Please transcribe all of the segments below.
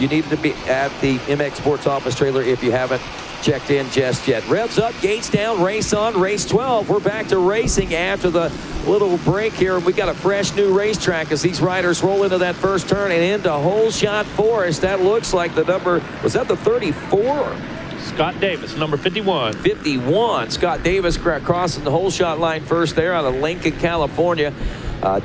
you need to be at the MX Sports office trailer if you haven't checked in just yet. Revs up, gates down, race on, race 12. We're back to racing after the little break here. We got a fresh new racetrack as these riders roll into that first turn and into Hole Shot Forest. That looks like the number, was that the 34? Scott Davis, number 51. 51. Scott Davis crossing the hole shot line first there out of Lincoln, California.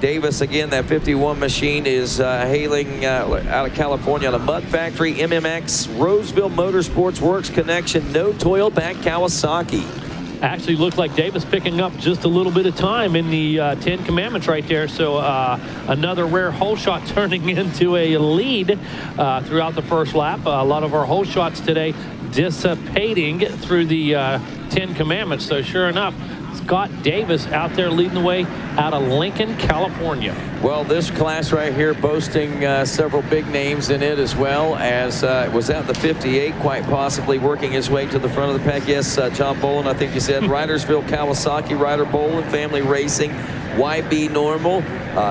Davis, again, that 51 machine is hailing out of California on a Mud Factory, MMX, Roseville Motorsports Works connection, no toil back Kawasaki. Actually looked like Davis picking up just a little bit of time in the 10 Commandments right there. So another rare hole shot turning into a lead throughout the first lap. A lot of our hole shots today dissipating through the 10 Commandments. So sure enough, Scott Davis out there leading the way out of Lincoln, California. Well, this class right here boasting several big names in it, as well as was at the 58, quite possibly working his way to the front of the pack. Yes, John Bolin, I think you said. Ridersville, Kawasaki, Ryder Bolin, Family Racing, YB Normal,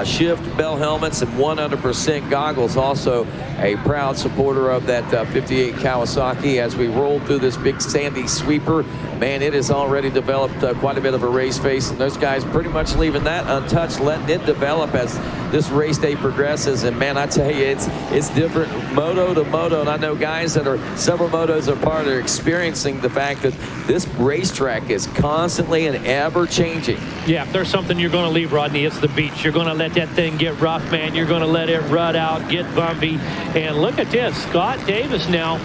Shift, Bell Helmets, and 100% Goggles. Also a proud supporter of that 58 Kawasaki as we roll through this big sandy sweeper. Man, it has already developed quite a bit of a race face, and those guys pretty much leaving that untouched, letting it develop as this race day progresses. And man, I tell you, it's different moto to moto, and I know guys that are several motos apart are experiencing the fact that this racetrack is constantly and ever changing. Yeah, if there's something you're going to leave, Rodney, it's the beach. You're going to let that thing get rough, man. You're going to let it rut out, get bumpy. And look at this, Scott Davis now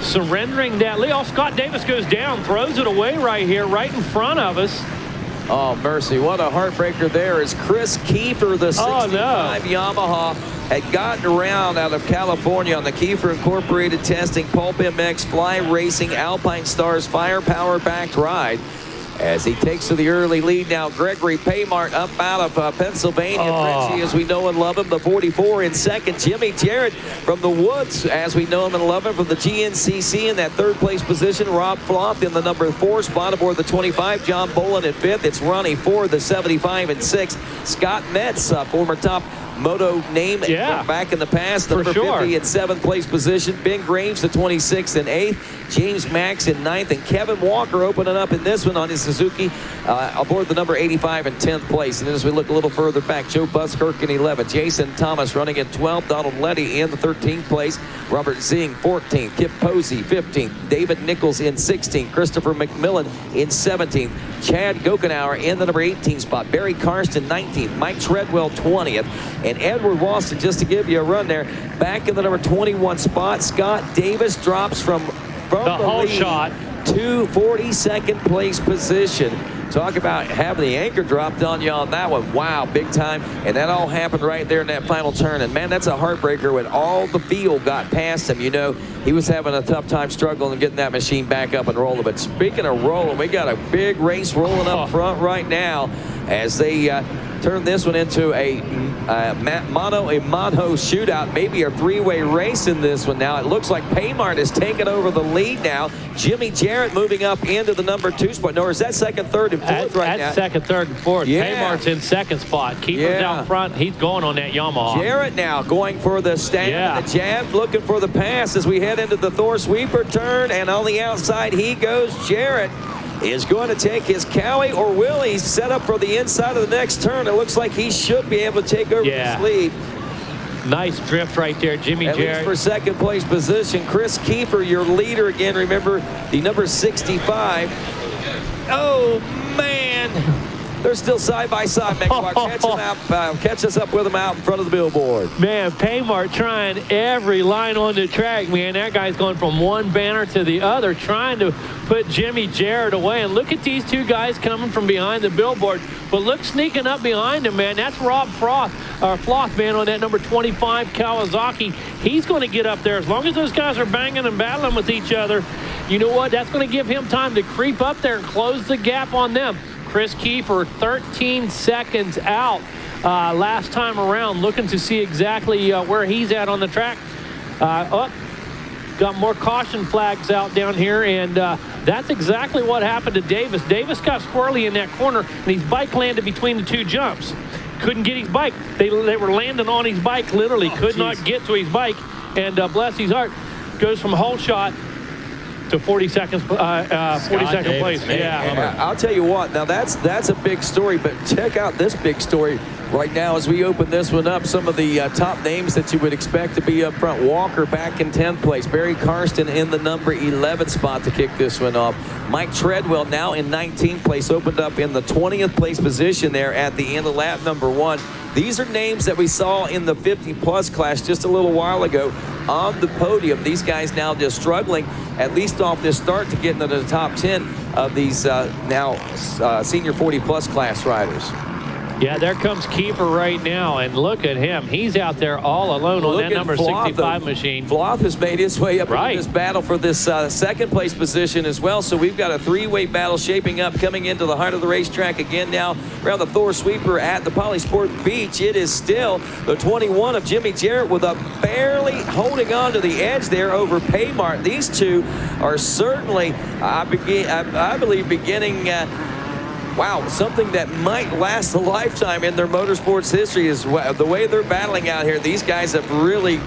surrendering that lead. Oh, Scott Davis goes down, throws it away right here, right in front of us. Oh, mercy. What a heartbreaker there is Chris Keefer, the 65 Yamaha, had gotten around out of California on the Keefer Incorporated Testing, Pulp MX, Fly Racing, Alpine Stars, Firepower backed ride. As he takes to the early lead now, Gregory Paymart up out of Pennsylvania. Richie, as we know and love him, the 44 in second. Jimmy Jarrett from the Woods, as we know him and love him, from the GNCC in that third place position. Rob Floth in the number 4 spot aboard the 25. John Bolin at 5th. It's Ronnie Ford, the 75 and 6th. Scott Metz, former top Moto name back in the past, number 50 in 7th place position. Ben Graves, the 26th and 8th. James Max in 9th, and Kevin Walker opening up in this one on his Suzuki aboard the number 85 in 10th place. And then as we look a little further back, Joe Buskirk in 11th. Jason Thomas running in 12th. Donald Letty in the 13th place. Robert Zing 14th. Kip Posey 15th. David Nichols in 16th. Christopher McMillan in 17th. Chad Gokenauer in the number 18 spot. Barry Karsten 19th. Mike Treadwell 20th. And Edward Walston, just to give you a run there, back in the number 21 spot. Scott Davis drops from the whole shot to 42nd place position. Talk about having the anchor dropped on you on that one. Wow, big time. And that all happened right there in that final turn. And man, that's a heartbreaker when all the field got past him. You know, he was having a tough time struggling and getting that machine back up and rolling. But speaking of rolling, we got a big race rolling up front right now as they turn this one into a mono shootout, maybe a three-way race in this one now. It looks like Paymart has taken over the lead now. Jimmy Jarrett moving up into the number 2 spot. No, is that second, third, and fourth right now? That's second, third, and fourth. Yeah. Paymart's in second spot. Keeper's out front. He's going on that Yamaha. Jarrett now going for the stand, the jab, looking for the pass as we head into the Thor sweeper turn, and on the outside he goes. Jarrett is going to take his Cowie, or will he set up for the inside of the next turn? It looks like he should be able to take over this lead. Nice drift right there, Jimmy Jarrett. At least for second place position. Chris Keefer, your leader again. Remember, the number 65. Oh, man. They're still side by side, McQuarrie. Catch us up with them out in front of the billboard. Man, Paymart trying every line on the track, man. That guy's going from one banner to the other, trying to put Jimmy Jarrett away. And look at these two guys coming from behind the billboard. But look, sneaking up behind him, man. That's Rob Floth, man, on that number 25 Kawasaki. He's going to get up there. As long as those guys are banging and battling with each other, you know what? That's going to give him time to creep up there and close the gap on them. Chris Keefer, 13 seconds out last time around, looking to see exactly where he's at on the track. Got more caution flags out down here, and that's exactly what happened to Davis. Davis got squirrely in that corner, and his bike landed between the two jumps. Couldn't get his bike. They were landing on his bike, literally. Could not get to his bike. And bless his heart, goes from whole shot to 40 seconds, 42nd place. Yeah, I'll tell you what. Now that's a big story, but check out this big story right now as we open this one up. Some of the top names that you would expect to be up front. Walker back in 10th place. Barry Karsten in the number 11 spot to kick this one off. Mike Treadwell now in 19th place, opened up in the 20th place position there at the end of lap number 1. These are names that we saw in the 50-plus class just a little while ago on the podium. These guys now just struggling, at least off this start, to get into the top 10 of these now senior 40-plus class riders. Yeah, there comes Keefer right now, and look at him. He's out there all alone on that number 65 machine. Floth has made his way up in this battle for this second place position as well. So we've got a three-way battle shaping up coming into the heart of the racetrack again now around the Thor Sweeper at the Polysport Beach. It is still the 21 of Jimmy Jarrett with a barely holding on to the edge there over Paymart. These two are certainly, I believe, beginning wow, something that might last a lifetime in their motorsports history is the way they're battling out here. These guys have really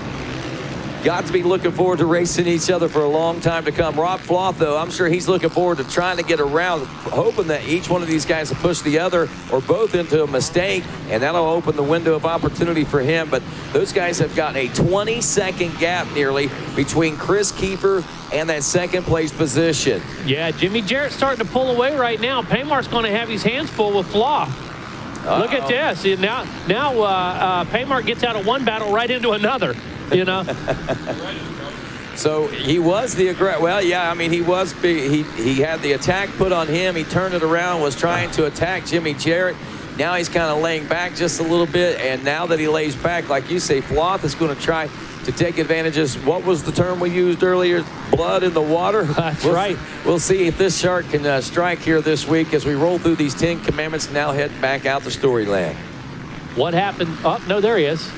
got to be looking forward to racing each other for a long time to come. Rob Floth, though, I'm sure he's looking forward to trying to get around, hoping that each one of these guys will push the other or both into a mistake, and that'll open the window of opportunity for him. But those guys have got a 20-second gap nearly between Chris Keefer and that second place position. Yeah, Jimmy Jarrett's starting to pull away right now. Paymart's going to have his hands full with Floth. Look at this. Now Paymart gets out of one battle right into another. You know. So he was the aggressor. Well, yeah, I mean, he was big. He had the attack put on him. He turned it around, was trying to attack Jimmy Jarrett. Now he's kind of laying back just a little bit, and now that he lays back, like you say, Floth is going to try to take advantages. What was the term we used earlier? Blood in the water? That's right. We'll see if this shark can strike here this week as we roll through these 10 commandments and now head back out to Storyland. What happened? Oh, no, there he is.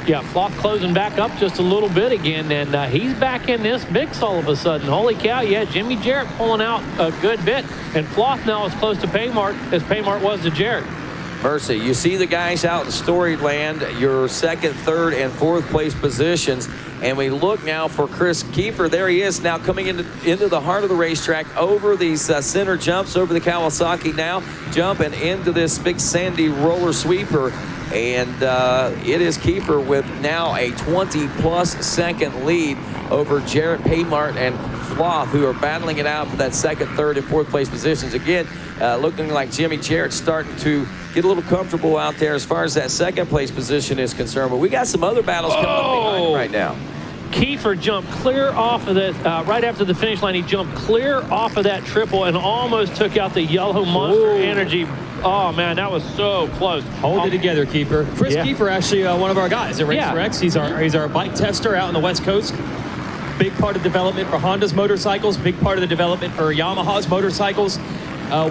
Yeah, Floth closing back up just a little bit again, and he's back in this mix all of a sudden. Holy cow, yeah, Jimmy Jarrett pulling out a good bit, and Floth now is close to Paymart as Paymart was to Jarrett. Mercy, you see the guys out in Storyland, your second, third, and fourth place positions, and we look now for Chris Keefer. There he is now coming into the heart of the racetrack over these center jumps, over the Kawasaki now, jump and into this big sandy roller sweeper. And it is Keefer with now a 20-plus second lead over Jarrett, Paymart, and Floth, who are battling it out for that second, third, and fourth place positions. Again, looking like Jimmy Jarrett's starting to get a little comfortable out there as far as that second place position is concerned. But we got some other battles coming up behind right now. Keefer jumped clear off of that, right after the finish line. He jumped clear off of that triple and almost took out the yellow Monster Energy. Oh, man, that was so close. Hold it together, Keefer. Chris Keefer, actually one of our guys at Racer X. He's our bike tester out on the West Coast. Big part of development for Honda's motorcycles, big part of the development for Yamaha's motorcycles.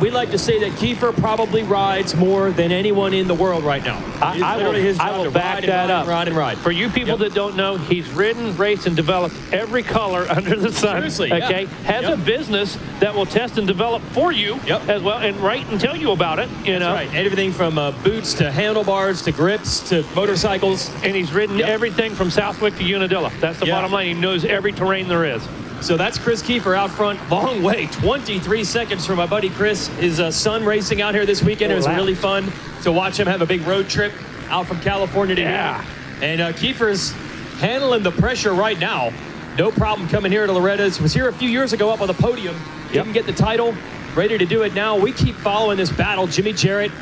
We like to say that Keefer probably rides more than anyone in the world right now. I will back that up. Ride. For you people that don't know, he's ridden, raced, and developed every color under the sun. Seriously, okay? Has a business that will test and develop for you as well, and write and tell you about it. You know? Right. Everything from boots to handlebars to grips to motorcycles. And he's ridden everything from Southwick to Unadilla. That's the bottom line. He knows every terrain there is. So that's Chris Keefer out front. Long way, 23 seconds from my buddy Chris. His son racing out here this weekend. It was really fun to watch him have a big road trip out from California to here. And Keefer's handling the pressure right now. No problem coming here to Loretta's. Was here a few years ago up on the podium. Didn't get the title. Ready to do it now. We keep following this battle. Jimmy Jarrett,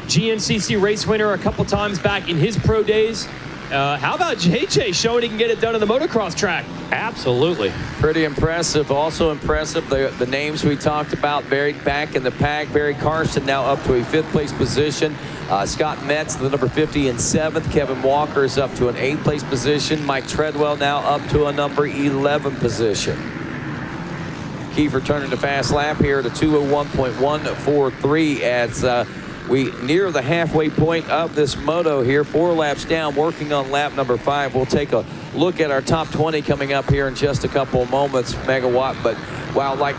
GNCC race winner a couple times back in his pro days. How about JJ showing he can get it done on the motocross track? Absolutely. Pretty impressive. Also impressive, the names we talked about buried back in the pack. Barry Karsten now up to a fifth place position. Scott Metz, the number 50 and 7th. Kevin Walker is up to an 8th place position. Mike Treadwell now up to a number 11 position. Keefer turning the fast lap here to 201.143 as we near the halfway point of this moto here. 4 laps down, working on lap number 5. We'll take a look at our top 20 coming up here in just a couple of moments, Megawatt. But while like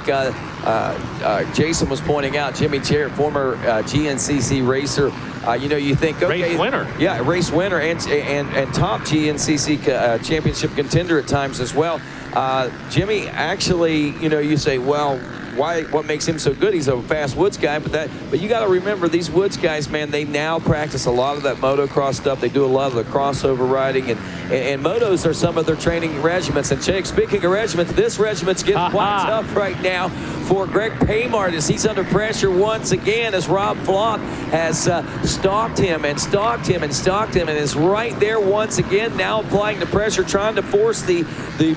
Jason was pointing out, Jimmy Jarrett, former GNCC racer, You think, okay, race winner. Yeah, race winner and top GNCC championship contender at times as well. Jimmy, actually, you say, well, what makes him so good? He's a fast woods guy, but you got to remember, these woods guys, man, they now practice a lot of that motocross stuff. They do a lot of the crossover riding, and motos are some of their training regiments. And Jake, speaking of regiments, this regiment's getting quite tough right now for Greg Paymart as he's under pressure once again, as Rob Floth has stalked him and is right there once again, now applying the pressure, trying to force the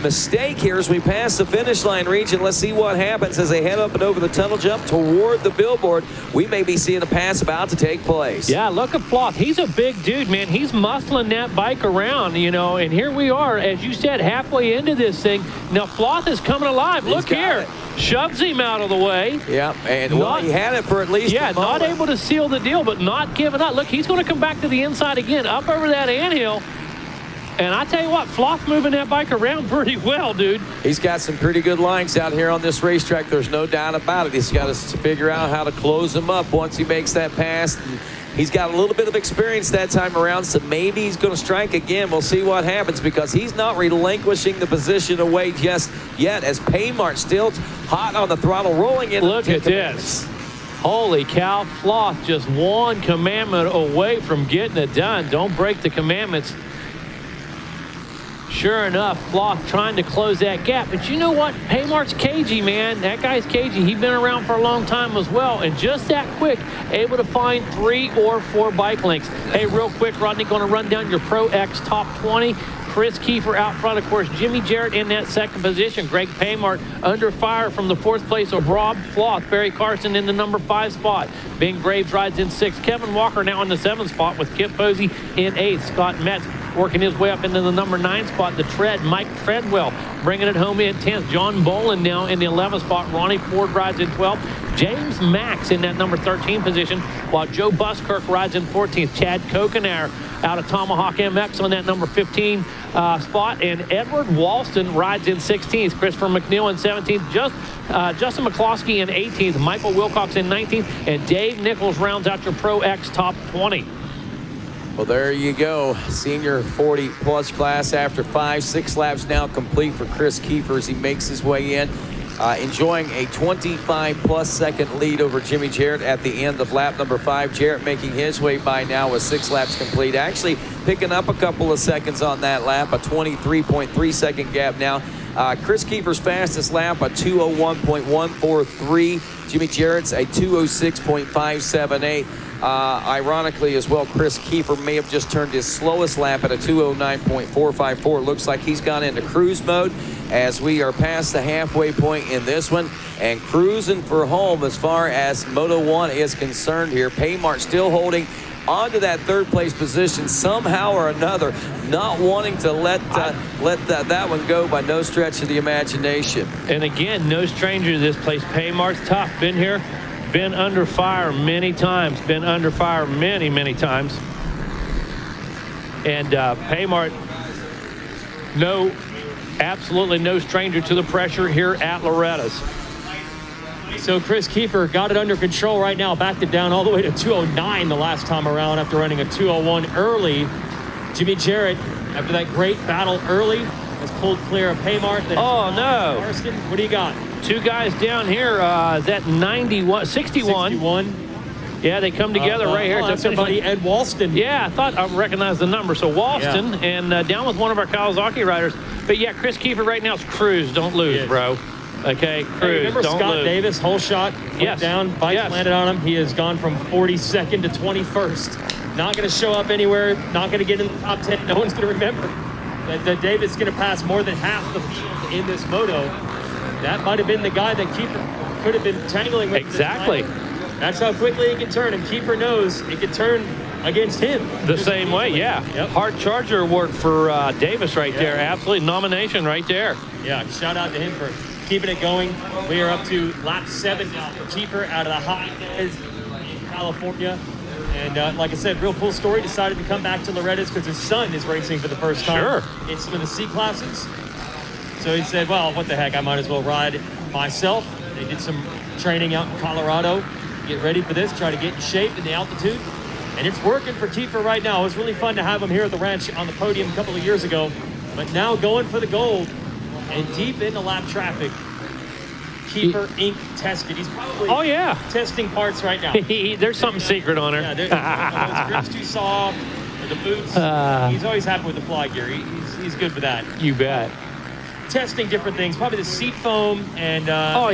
mistake here as we pass the finish line region. Let's see what happens as they head up and over the tunnel jump toward the billboard. We may be seeing a pass about to take place. Yeah, look at Floth. He's a big dude, man. He's muscling that bike around, and here we are, as you said, halfway into this thing. Now, Floth is coming alive. Look here. Shoves him out of the way. Yeah, and he had it for at least a moment. Not able to seal the deal, but not giving up. Look, he's going to come back to the inside again, up over that anthill. And I tell you what, Floth moving that bike around pretty well, dude. He's got some pretty good lines out here on this racetrack. There's no doubt about it. He's got to figure out how to close them up once he makes that pass. And he's got a little bit of experience that time around, so maybe he's going to strike again. We'll see what happens, because he's not relinquishing the position away just yet, as Paymart still hot on the throttle, rolling in. Look at this. Holy cow, Floth just one commandment away from getting it done. Don't break the commandments. Sure enough, Floth trying to close that gap. But you know what? Paymart's cagey, man. That guy's cagey. He's been around for a long time as well. And just that quick, able to find 3 or 4 bike links. Hey, real quick, Rodney, going to run down your Pro X top 20. Chris Keefer out front, of course. Jimmy Jarrett in that second position. Greg Paymart under fire from the 4th place of Rob Floth. Barry Carson in the number 5 spot. Ben Graves rides in 6th. Kevin Walker now in the 7th spot with Kip Posey in 8th. Scott Metz working his way up into the number 9 spot. The Tread, Mike Treadwell bringing it home in 10th. John Boland now in the 11th spot. Ronnie Ford rides in 12th. James Max in that number 13 position, while Joe Buskirk rides in 14th. Chad Kokenair out of Tomahawk MX on that number 15 spot. And Edward Walston rides in 16th. Christopher McNeil in 17th. Justin McCloskey in 18th. Michael Wilcox in 19th. And Dave Nichols rounds out your Pro X top 20. Well, there you go. Senior 40-plus class after 5-6 laps now complete for Chris Keefer as he makes his way in. Enjoying a 25-plus second lead over Jimmy Jarrett at the end of lap number 5. Jarrett making his way by now with 6 laps complete. Actually picking up a couple of seconds on that lap, a 23.3 second gap now. Chris Keefer's fastest lap, a 2:01.143. Jimmy Jarrett's a 2:06.578. Ironically as well, Chris Keefer may have just turned his slowest lap at a 2:09.454. Looks like he's gone into cruise mode as we are past the halfway point in this one and cruising for home as far as Moto 1 is concerned here. Paymart still holding onto that 3rd place position somehow or another, not wanting to let that one go by no stretch of the imagination. And again, no stranger to this place. Paymart's tough. Been here. Been under fire many times. Been under fire many, many times. And Paymart, absolutely no stranger to the pressure here at Loretta's. So Chris Keefer got it under control right now, backed it down all the way to 2:09 the last time around after running a 2:01 early. Jimmy Jarrett, after that great battle early, has pulled clear of Paymart. Oh, no. Marston, what do you got? 2 guys down here, that 61. Yeah, they come together right here. That's our buddy Ed Walston. Yeah, I thought I recognized the number. So Walston, and down with one of our Kawasaki riders. But yeah, Chris Keefer right now is cruise. Don't lose, bro. Okay, cruise. Hey, remember don't Scott lose. Davis, whole shot, went down, bike landed on him. He has gone from 42nd to 21st. Not going to show up anywhere, not going to get in the top 10. No one's going to remember that Davis is going to pass more than half the field in this moto. That might have been the guy that Keefer could have been tangling with. Exactly. That's how quickly he can turn, and Keefer knows it can turn against him. The same way, yeah. Yep. Hard Charger award for Davis right there. Absolutely nomination right there. Yeah, shout out to him for keeping it going. We are up to lap 7 now for Keefer out of the High-Res in California. And like I said, real cool story. Decided to come back to Loretta's because his son is racing for the first time in some of the C classes. So he said, well, what the heck, I might as well ride myself. They did some training out in Colorado. Get ready for this, try to get in shape in the altitude. And it's working for Keefer right now. It was really fun to have him here at the ranch on the podium a couple of years ago. But now going for the gold and deep into lap traffic. Keefer Inc. tested. He's probably testing parts right now. There's something secret on her. Yeah, his grip's too soft. Or the boots. He's always happy with the fly gear. He's good with that. You bet. Testing different things. Probably the seat foam and or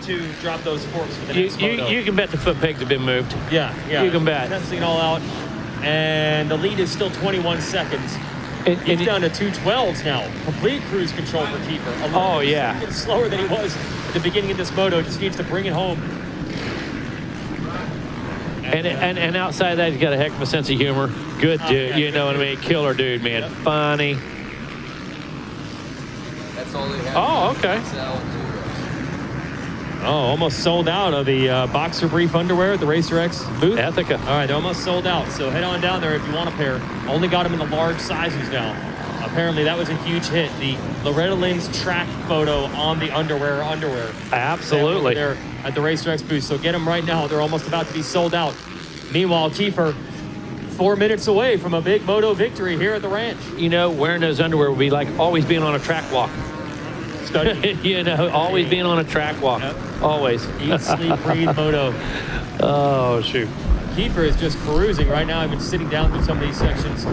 two, drop those forks for the next Moto. You can bet the foot pegs have been moved. Yeah. You can bet. Testing it all out. And the lead is still 21 seconds. He's down to 2:12s now. Complete cruise control for Keefer. Seconds slower than he was at the beginning of this Moto. Just needs to bring it home. And outside of that, he's got a heck of a sense of humor. Good dude. You know what I mean? Killer dude, man. Yep. Funny. That's all they have. Oh, okay. Almost sold out of the boxer brief underwear at the Racer X booth. Ethica. All right, they're almost sold out. So head on down there if you want a pair. Only got them in the large sizes now. Apparently that was a huge hit. The Loretta Lynn's track photo on the underwear. Absolutely. There at the Racer X booth. So get them right now. They're almost about to be sold out. Meanwhile, Keefer 4 minutes away from a big Moto victory here at the ranch. You know, wearing those underwear would be like always being on a track walk. You know, always being on a track walk. Yep. Always. Eat, sleep, breathe, Moto. Oh, shoot. Keefer is just cruising right now. I've been sitting down through some of these sections.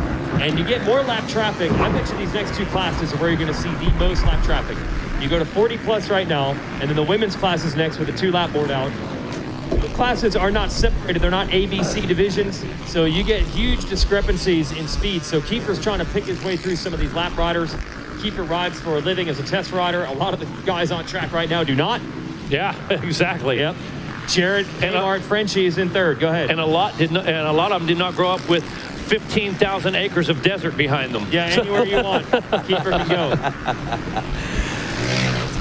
And you get more lap traffic. I bet you these next two classes are where you're going to see the most lap traffic. You go to 40 plus right now, and then the women's class is next with a 2-lap board out. The classes are not separated. They're not A, B, C divisions. So you get huge discrepancies in speed. So Keefer's trying to pick his way through some of these lap riders. Keefer rides for a living as a test rider. A lot of the guys on track right now do not. Yeah, exactly. Yep. Jared and Art Frenchie is in third. Go ahead. And a lot of them did not grow up with 15,000 acres of desert behind them. Yeah, anywhere you want, Keefer can go.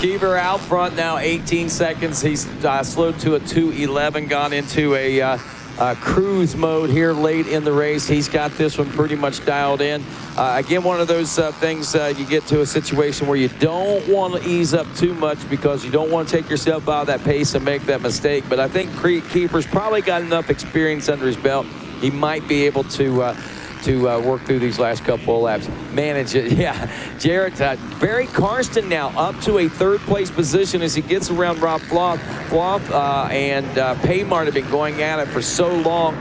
Keefer out front now, 18 seconds. He's slowed to a 2:11, gone into a cruise mode here late in the race. He's got this one pretty much dialed in. Again, one of those things you get to a situation where you don't want to ease up too much because you don't want to take yourself out of that pace and make that mistake. But I think Keefer's probably got enough experience under his belt. He might be able to work through these last couple of laps. Manage it, yeah. Jarrett, Barry Karsten now up to a third-place position as he gets around Rob Floth. And Paymart have been going at it for so long.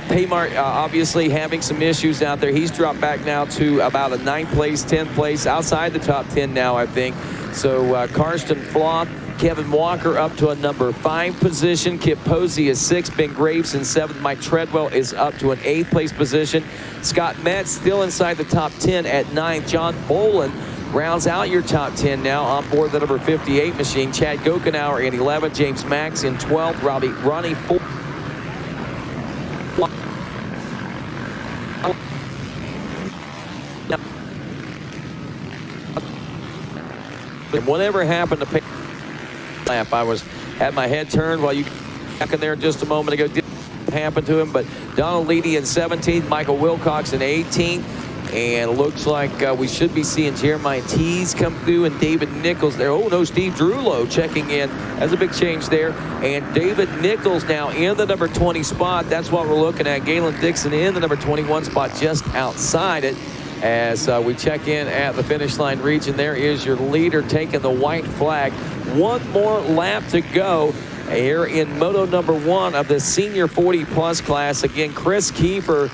Paymart obviously having some issues out there. He's dropped back now to about a 9th place, 10th place, outside the top 10 now, I think. So Karsten, Floth, Kevin Walker up to a number 5 position. Kip Posey is 6th. Ben Graves in 7th. Mike Treadwell is up to an 8th place position. Scott Metz still inside the top 10 at 9th. John Boland rounds out your top 10 now on board the number 58 machine. Chad Gokenauer in 11th. James Max in 12th. Ronnie 4th. And whatever happened to pay lap, I had my head turned while you back in there just a moment ago. Didn't happen to him, but Donald Leedy in 17th, Michael Wilcox in 18th, and looks like we should be seeing Jeremiah Tees come through and David Nichols there. Oh no, Steve Drulo checking in. That's a big change there. And David Nichols now in the number 20 spot. That's what we're looking at. Galen Dixon in the number 21 spot, just outside it. As we check in at the finish line region, there is your leader taking the white flag. One more lap to go here in Moto number 1 of the senior 40-plus class. Again, Chris Keefer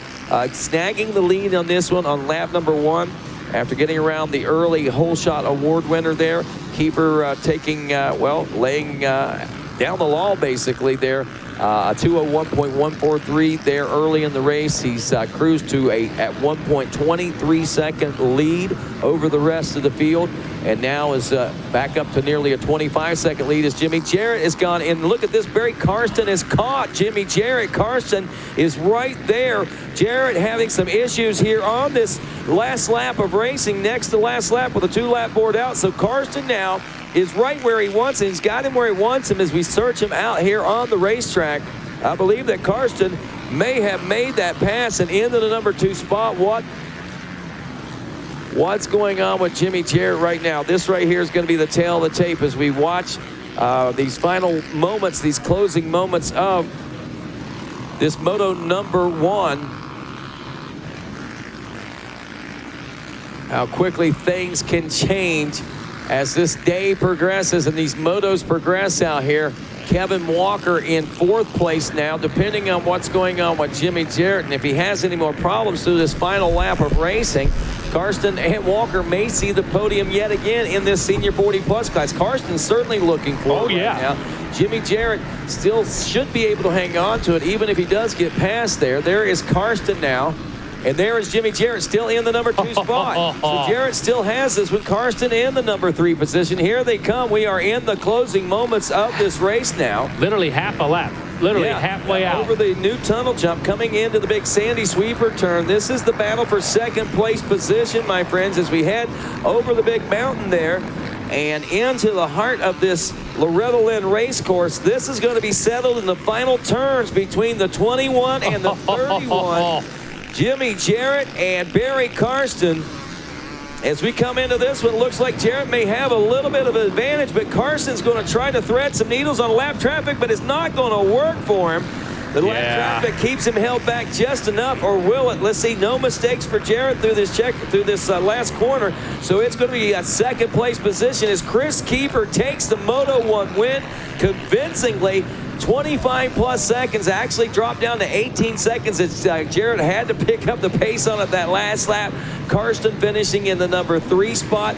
snagging the lead on this one on lap number 1 after getting around the early hole shot award winner there. Keefer taking, laying down the law basically there. A 2:01.143 there early in the race. He's cruised to at 1.23-second lead over the rest of the field, and now is back up to nearly a 25-second lead as Jimmy Jarrett has gone in. Look at this, Barry Karsten has caught Jimmy Jarrett. Karsten is right there. Jarrett having some issues here on this last lap of racing, next to last lap with a 2-lap board out. So Karsten now is right where he wants him. He's got him where he wants him as we search him out here on the racetrack. I believe that Karsten may have made that pass and into the number 2 spot. What's going on with Jimmy Jarrett right now? This right here is going to be the tail of the tape as we watch these final moments, these closing moments of this Moto number 1. How quickly things can change as this day progresses and these motos progress out here. Kevin Walker in 4th place now, depending on what's going on with Jimmy Jarrett. And if he has any more problems through this final lap of racing, Karsten and Walker may see the podium yet again in this senior 40-plus class. Karsten's certainly looking for it right now. Jimmy Jarrett still should be able to hang on to it, even if he does get past there. There is Karsten now. And there is Jimmy Jarrett still in the number 2 spot. So Jarrett still has this with Karsten in the number 3 position. Here they come. We are in the closing moments of this race now. Literally half a lap. Literally halfway out. Over the new tunnel jump coming into the big Sandy Sweeper turn. This is the battle for 2nd place position, my friends, as we head over the big mountain there and into the heart of this Loretta Lynn race course. This is going to be settled in the final turns between the 21 and the 31. Jimmy Jarrett and Barry Karsten. As we come into this one, looks like Jarrett may have a little bit of an advantage, but Karsten's going to try to thread some needles on lap traffic, but it's not going to work for him. The lap traffic keeps him held back just enough, or will it? Let's see, no mistakes for Jarrett through this last corner. So it's going to be a 2nd place position as Chris Keefer takes the Moto 1 win convincingly. 25-plus seconds, actually dropped down to 18 seconds. It's Jarrett had to pick up the pace on it that last lap. Karsten finishing in the number 3 spot.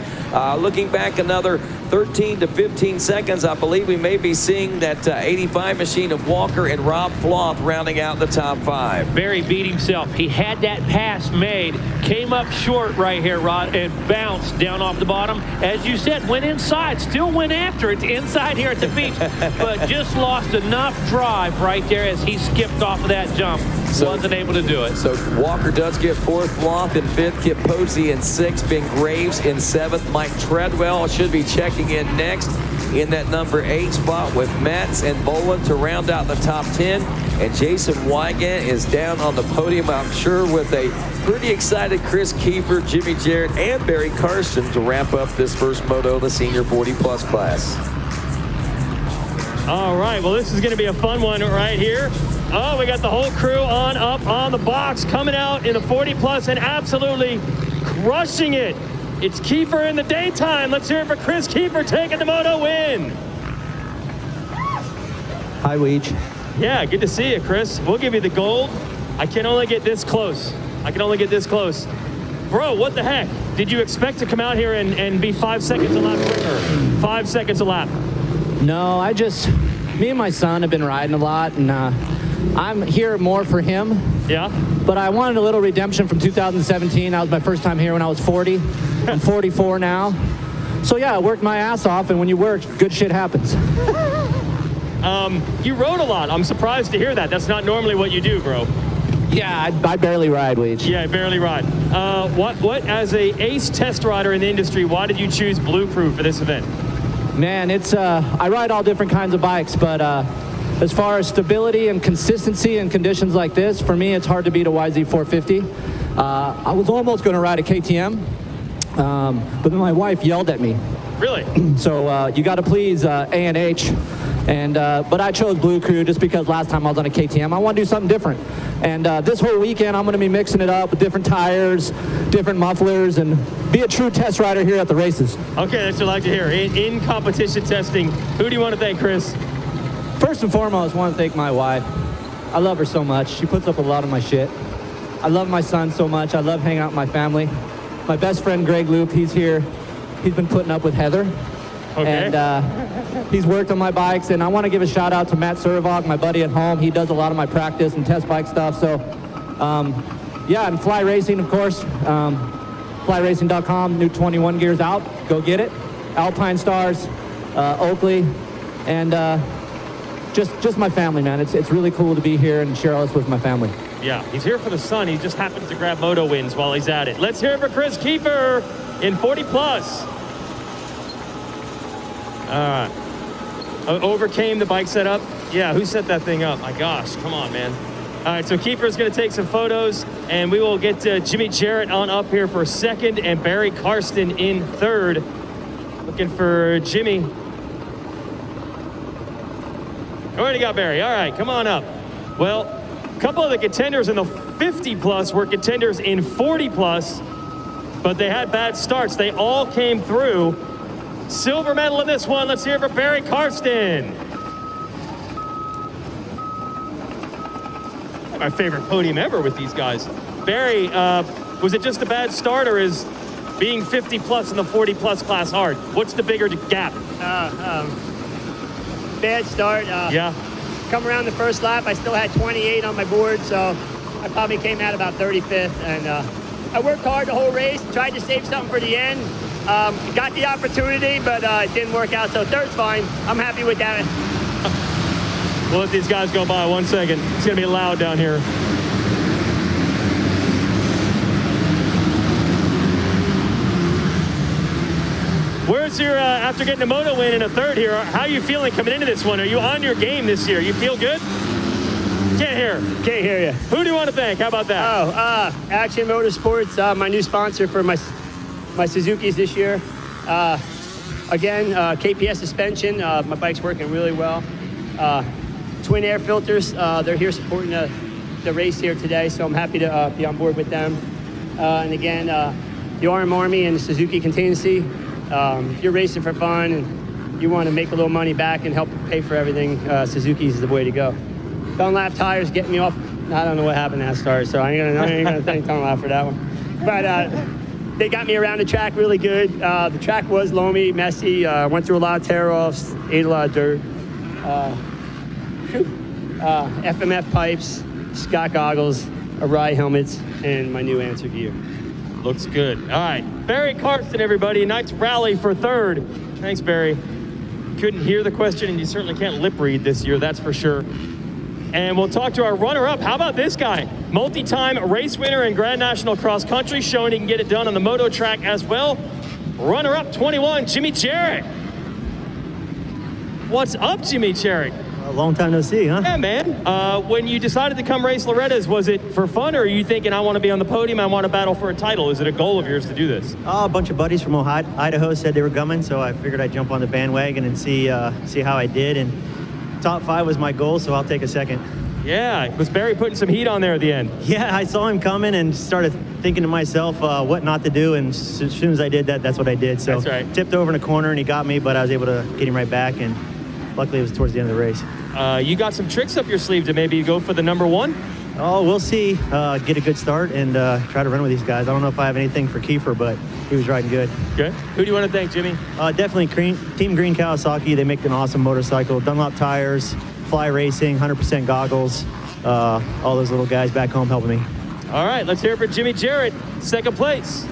Looking back another 13 to 15 seconds, I believe we may be seeing that 85 machine of Walker and Rob Floth rounding out the top 5. Barry beat himself. He had that pass made, came up short right here, Rod, and bounced down off the bottom. As you said, went inside, still went after it inside here at the beach, but just lost enough drive right there as he skipped off of that jump. Wasn't able to do it. So Walker does get 4th, Floth in 5th, Kip Posey in 6th, Ben Graves in 7th. Mike Treadwell should be checking in next in that number 8 spot with Metz and Boland to round out the top 10. And Jason Wygant is down on the podium, I'm sure, with a pretty excited Chris Keefer, Jimmy Jarrett, and Barry Karsten to wrap up this first Moto, the senior 40-plus class. All right, well, this is going to be a fun one right here. Oh, we got the whole crew up on the box, coming out in the 40-plus and absolutely crushing it. It's Keefer in the daytime. Let's hear it for Chris Keefer taking the Moto win. Hi, Weege. Yeah, good to see you, Chris. We'll give you the gold. I can only get this close. Bro, what the heck? Did you expect to come out here and be 5 seconds a lap quicker? 5 seconds a lap. No, me and my son have been riding a lot, and I'm here more for him. Yeah? But I wanted a little redemption from 2017. That was my first time here when I was 40. I'm 44 now. So yeah, I worked my ass off, and when you work, good shit happens. You rode a lot. I'm surprised to hear that. That's not normally what you do, bro. Yeah, I barely ride, Weege. Yeah, I barely ride. What as a ace test rider in the industry, why did you choose Blue Crew for this event? Man, it's I ride all different kinds of bikes, but as far as stability and consistency in conditions like this, for me, it's hard to beat a YZ450. I was almost going to ride a KTM, but then my wife yelled at me. Really? So you got to please A&H, but I chose Blue Crew just because last time I was on a KTM, I want to do something different. And this whole weekend, I'm going to be mixing it up with different tires, different mufflers, and be a true test rider here at the races. Okay, that's what I like to hear. In competition testing, who do you want to thank, Chris? First and foremost, I want to thank my wife. I love her so much. She puts up with a lot of my shit. I love my son so much. I love hanging out with my family. My best friend, Greg Loop, he's here. He's been putting up with Heather. Okay. And he's worked on my bikes, and I want to give a shout out to Matt Survog, my buddy at home. He does a lot of my practice and test bike stuff. So, yeah, and Fly Racing, of course. FlyRacing.com, new 21 gears out. Go get it. Alpine Stars, Oakley, and just my family, man. It's really cool to be here and share all this with my family. Yeah, he's here for the sun. He just happens to grab Moto wins while he's at it. Let's hear it for Chris Keefer in 40-plus. Overcame the bike setup. Yeah, who set that thing up? My gosh, come on, man. All right, so Keefer's going to take some photos, and we will get Jimmy Jarrett on up here for 2nd and Barry Karsten in 3rd. Looking for Jimmy. Already got Barry. All right, come on up. Well, A couple of the contenders in the 50+ were contenders in 40+, but they had bad starts. They all came through. Silver medal in this one. Let's hear it for Barry Karsten. My favorite podium ever with these guys. Barry, was it just a bad start, or is being 50+ in the 40+ class hard? What's the bigger gap? Bad start. Yeah. Come around the first lap, I still had 28 on my board, so I probably came out about 35th. And I worked hard the whole race, tried to save something for the end. Got the opportunity, but it didn't work out, so third's fine. I'm happy with that. We'll let these guys go by 1 second. It's going to be loud down here. Where's your, after getting a Moto win in a third here, how are you feeling coming into this one? Are you on your game this year? You feel good? Can't hear. Can't hear you. Who do you want to thank? How about that? Oh, Action Motorsports, my new sponsor for my Suzukis this year. Again, KPS suspension. My bike's working really well. Twin air filters. They're here supporting the race here today, so I'm happy to be on board with them. And again, the RM Army and the Suzuki Contingency. If you're racing for fun and you want to make a little money back and help pay for everything, Suzuki's is the way to go. Dunlap tires getting me off. I don't know what happened at start, so I ain't gonna thank Dunlap for that one. But they got me around the track really good. The track was loamy, messy. Went through a lot of tear-offs, ate a lot of dirt. FMF pipes, Scott goggles, Arai helmets, and my new answer gear. Looks good. All right. Barry Karsten, everybody. Nice rally for third. Thanks, Barry. Couldn't hear the question, and you certainly can't lip read this year, that's for sure. And we'll talk to our runner-up. How about this guy? Multi-time race winner in Grand National Cross Country, showing he can get it done on the Moto track as well. Runner-up 21, Jimmy Jarrett. What's up, Jimmy Jarrett? A long time no see, huh? Yeah, man. When you decided to come race Loretta's, was it for fun, or are you thinking, I want to be on the podium, I want to battle for a title? Is it a goal of yours to do this? A bunch of buddies from Idaho said they were coming, so I figured I'd jump on the bandwagon and see how I did. And top 5 was my goal, so I'll take a second. Yeah, was Barry putting some heat on there at the end? Yeah, I saw him coming and started thinking to myself what not to do, and as soon as I did that, that's what I did. So that's right. Tipped over in a corner, and he got me, but I was able to get him right back, and luckily it was towards the end of the race. You got some tricks up your sleeve to maybe go for the number 1? Oh, we'll see. Get a good start and try to run with these guys. I don't know if I have anything for Keefer, but he was riding good. Good. Who do you want to thank, Jimmy? Definitely Team Green Kawasaki. They make an awesome motorcycle. Dunlop tires, Fly Racing, 100% goggles. All those little guys back home helping me. All right, let's hear it for Jimmy Jarrett, second place.